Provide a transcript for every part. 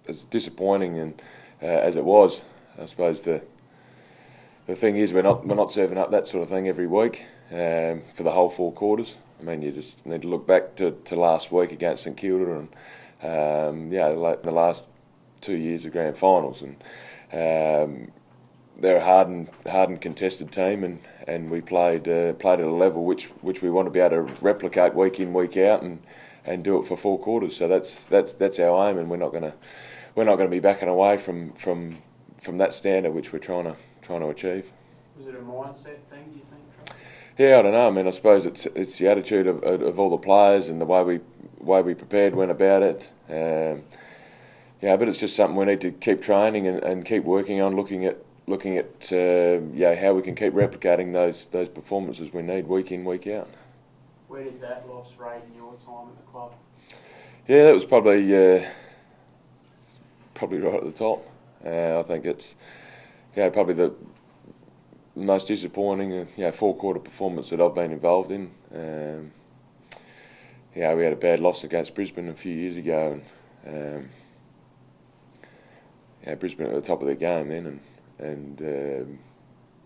As disappointing and as it was, I suppose the thing is we're not serving up that sort of thing every week for the whole 4 quarters. I mean, you just need to look back to last week against St Kilda and the last 2 years of grand finals, and they're a hardened contested team, and we played at a level which we want to be able to replicate week in, week out, and do it for 4 quarters. So that's our aim, and we're not going to be backing away from that standard which we're trying to achieve. Was it a mindset thing, do you think? Yeah, I don't know. I mean, I suppose it's the attitude of all the players and the way we prepared, went about it. But it's just something we need to keep training and keep working on, looking at how we can keep replicating those performances we need week in, week out. Where did that loss rate in your time at the club? Yeah, that was probably right at the top. I think it's probably the most disappointing 4-quarter performance that I've been involved in. We had a bad loss against Brisbane a few years ago, and Brisbane at the top of their game then, and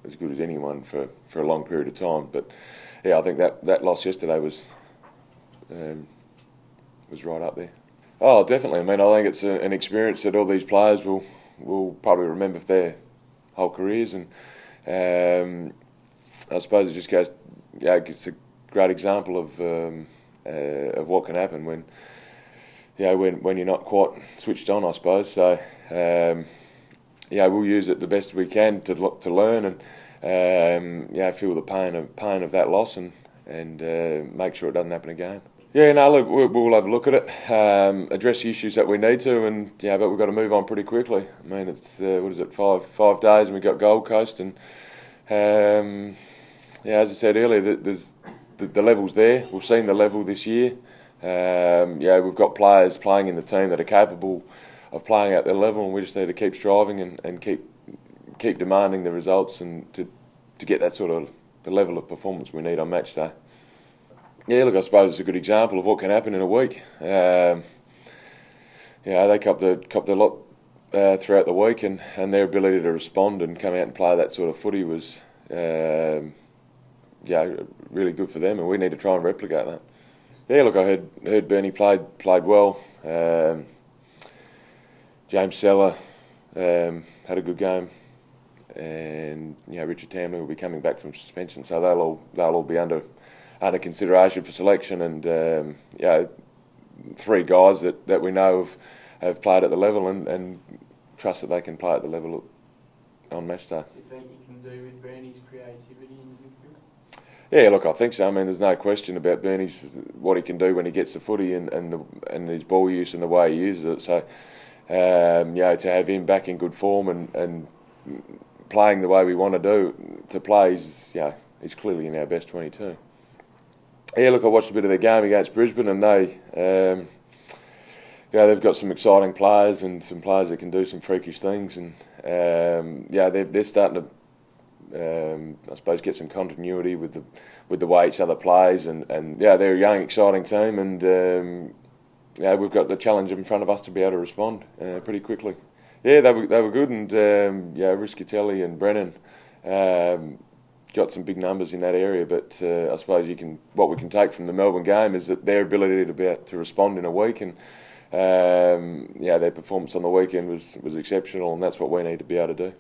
as good as anyone for a long period of time. But I think that loss yesterday was right up there. Oh, definitely. I mean, I think it's an experience that all these players will probably remember for their whole careers, and I suppose it just goes, it's a great example of what can happen when you're not quite switched on, I suppose. So we'll use it the best we can to learn and feel the pain of that loss and make sure it doesn't happen again. Yeah, no, look, we'll have a look at it, address the issues that we need to, and but we've got to move on pretty quickly. I mean, it's 5 days, and we've got Gold Coast, and as I said earlier, there's the level's there. We've seen the level this year. We've got players playing in the team that are capable of playing at their level, and we just need to keep striving and keep demanding the results and to get that sort of the level of performance we need on match day. Yeah, look, I suppose it's a good example of what can happen in a week. They copped a lot throughout the week, and their ability to respond and come out and play that sort of footy was really good for them, and we need to try and replicate that. Yeah, look, I heard Bernie played well. James Seller had a good game, and Richard Tamlin will be coming back from suspension, so they'll all be under consideration for selection, and 3 guys that we know have played at the level and trust that they can play at the level on match day. Do you think you can do with Bernie's creativity in midfield? Yeah, look, I think so. I mean, there's no question about Bernie's what he can do when he gets the footy and his ball use and the way he uses it. So, to have him back in good form and playing the way we want to play, he's clearly in our best 22. Yeah, look, I watched a bit of their game against Brisbane, and they've got some exciting players and some players that can do some freakish things, and they're starting to, I suppose, get some continuity with the way each other plays, and they're a young, exciting team, and we've got the challenge in front of us to be able to respond pretty quickly. Yeah, they were good, and Riscatelli and Brennan got some big numbers in that area, but I suppose what we can take from the Melbourne game is that their ability to respond in a week, and their performance on the weekend was exceptional, and that's what we need to be able to do.